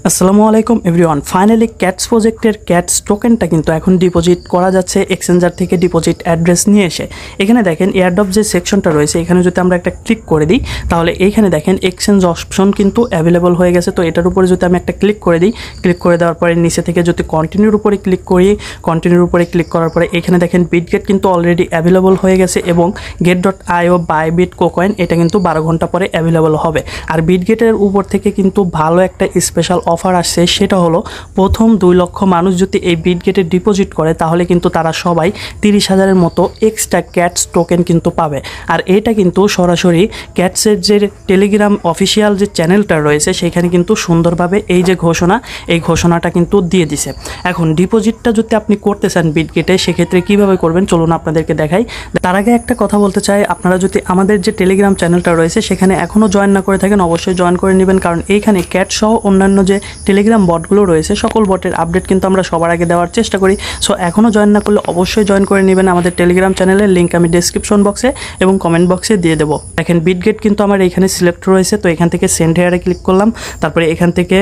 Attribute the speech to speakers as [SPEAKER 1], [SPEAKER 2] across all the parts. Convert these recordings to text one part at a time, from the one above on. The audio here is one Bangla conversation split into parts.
[SPEAKER 1] আসসালামু আলাইকুম এভরিওয়ান। ফাইনালি ক্যাটস প্রজেক্টের ক্যাটস টোকেনটা কিন্তু এখন ডিপোজিট করা যাচ্ছে এক্সচেঞ্জার থেকে ডিপোজিট অ্যাড্রেস নিয়ে এসে। এখানে দেখেন এয়ারড্রপ যে সেকশনটা রয়েছে এখানে যদি আমরা একটা ক্লিক করে দিই তাহলে এইখানে দেখেন এক্সচেঞ্জ অপশন কিন্তু অ্যাভেলেবল হয়ে গেছে। তো এটার উপরে যদি আমি একটা ক্লিক করে দিই, ক্লিক করে দেওয়ার পরে নিচে থেকে যদি কন্টিনিউর উপরে ক্লিক করি, কন্টিনিউর উপরে ক্লিক করার পরে এখানে দেখেন বিটগেট কিন্তু অলরেডি অ্যাভেলেবল হয়ে গেছে এবং get.io বাইবিট কোকয়েন এটা কিন্তু 12 ঘন্টা পরে অ্যাভেলেবল হবে। আর বিটগেটের উপর থেকে কিন্তু ভালো একটা স্পেশাল অফার আসছে, সেটা হলো প্রথম 2 লক্ষ মানুষ যদি এই বিটগেটে ডিপোজিট করে তাহলে কিন্তু তারা সবাই 30,000-এর মতো এক্সট্রা ক্যাটস টোকেন কিন্তু পাবে। আর এটা কিন্তু সরাসরি ক্যাটসের যে টেলিগ্রাম অফিসিয়াল যে চ্যানেলটা রয়েছে সেখানে কিন্তু সুন্দরভাবে এই যে এই ঘোষণাটা কিন্তু দিয়ে দিছে। এখন ডিপোজিটটা যদি আপনি করতে চান বিটগেটে সেক্ষেত্রে কীভাবে করবেন চলুন আপনাদেরকে দেখাই। তার আগে একটা কথা বলতে চাই, আপনারা যদি আমাদের যে টেলিগ্রাম চ্যানেলটা রয়েছে সেখানে এখনও জয়েন না করে থাকেন অবশ্যই জয়েন করে নেবেন, কারণ এইখানে ক্যাট সহ অন্যান্য যে টেলিগ্রাম বটগুলো রয়েছে সকল বটের আপডেট কিন্তু আমরা সবার আগে দেওয়ার চেষ্টা করি। সো এখনও জয়েন না করলে অবশ্যই জয়েন করে নেবেন আমাদের টেলিগ্রাম চ্যানেলের লিঙ্ক আমি ডেসক্রিপশন বক্সে এবং কমেন্ট বক্সে দিয়ে দেবো। দেখেন বিটগেট কিন্তু আমার এইখানে সিলেক্ট রয়েছে, তো এখান থেকে সেন্ড হেয়ারে ক্লিক করলাম, তারপরে এখান থেকে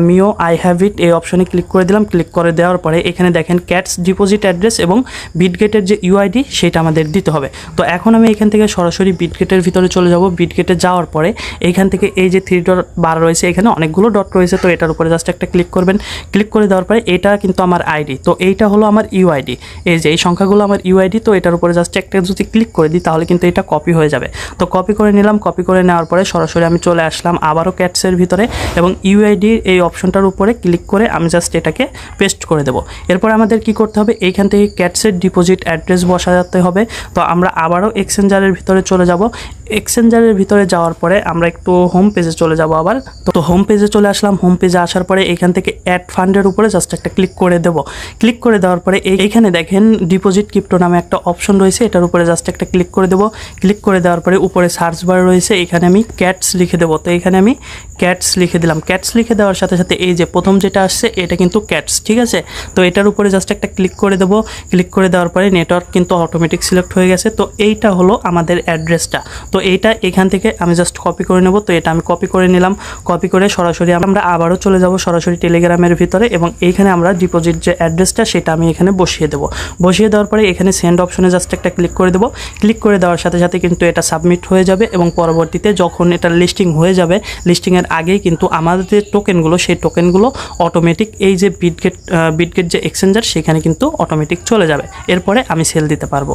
[SPEAKER 1] মিও আই হ্যাভ ইট এই অপশনে ক্লিক করে দিলাম। ক্লিক করে দেওয়ার পরে এখানে দেখেন ক্যাটস ডিপোজিট অ্যাড্রেস এবং বিটগেটের যে ইউআইডি সেটা আমাদের দিতে হবে। তো এখন আমি এখান থেকে সরাসরি বিটগেটের ভিতরে চলে যাব। বিটগেটে যাওয়ার পরে এইখান থেকে এই যে 3 ডট বার রয়েছে এখানে অনেকগুলো ডট রয়েছে, তো এটার উপরে জাস্ট একটা ক্লিক করবেন। ক্লিক করে দেওয়ার পরে এটা কিন্তু আমার আইডি, তো এইটা হলো আমার ইউআইডি, এই যে এই সংখ্যাগুলো আমার ইউআইডি। তো এটার উপরে জাস্ট একটা যদি ক্লিক করে দিই তাহলে কিন্তু এটা কপি হয়ে যাবে। তো কপি করে নিলাম, কপি করে নেওয়ার পরে সরাসরি আমি চলে আসলাম আবারও ক্যাটসের ভিতরে এবং ইউআইডির এই অপশনটার উপরে ক্লিক করে আমি জাস্ট এটাকে পেস্ট করে দেবো। এরপরে আমাদের কি করতে হবে, এইখান থেকে ক্যাটসের ডিপোজিট অ্যাড্রেস বসাতে হবে। তো আমরা আবারও এক্সচেঞ্জারের ভিতরে চলে যাব। এক্সচেঞ্জারের ভিতরে যাওয়ার পরে আমরা একটু হোম পেজে চলে যাব আবার। তো হোম পেজে চলে আসলাম। হোম পেজে আসার পরে এখান থেকে অ্যাড ফান্ডের উপরে জাস্ট একটা ক্লিক করে দেব। ক্লিক করে দেওয়ার পরে এইখানে দেখেন ডিপোজিট ক্রিপ্টো নামে একটা অপশন রয়েছে, এটার উপরে জাস্ট একটা ক্লিক করে দেব। ক্লিক করে দেওয়ার পরে উপরে সার্চ বার রয়েছে, এখানে আমি ক্যাটস লিখে দেবো। তো এখানে আমি ক্যাটস লিখে দিলাম। ক্যাটস লিখে দেওয়ার সাথে সাথে এই যে প্রথম যেটা আসছে এটা কিন্তু ক্যাটস, ঠিক আছে। তো এটার উপরে জাস্ট একটা ক্লিক করে দেবো। ক্লিক করে দেওয়ার পরে নেটওয়ার্ক কিন্তু অটোমেটিক সিলেক্ট হয়ে গেছে। তো এইটা হলো আমাদের অ্যাড্রেসটা। তো এইটা এখান থেকে আমি জাস্ট কপি করে নেব। তো এটা আমি কপি করে নিলাম। কপি করে সরাসরি আমরা আবারও চলে যাব সরাসরি টেলিগ্রামের ভিতরে এবং এইখানে আমরা ডিপোজিট যে অ্যাড্রেসটা সেটা আমি এখানে বসিয়ে দেবো। বসিয়ে দেওয়ার পরে এখানে সেন্ড অপশনে জাস্ট একটা ক্লিক করে দেবো। ক্লিক করে দেওয়ার সাথে সাথে কিন্তু এটা সাবমিট হয়ে যাবে এবং পরবর্তীতে যখন এটা লিস্টিং হয়ে যাবে, লিস্টিংয়ের আগেই কিন্তু আমাদের যে টোকেনগুলো সেই টোকেনগুলো অটোমেটিক এই যে বিটগেট যে এক্সচেঞ্জার সেখানে কিন্তু অটোমেটিক চলে যাবে। এরপরে আমি সেল দিতে পারবো।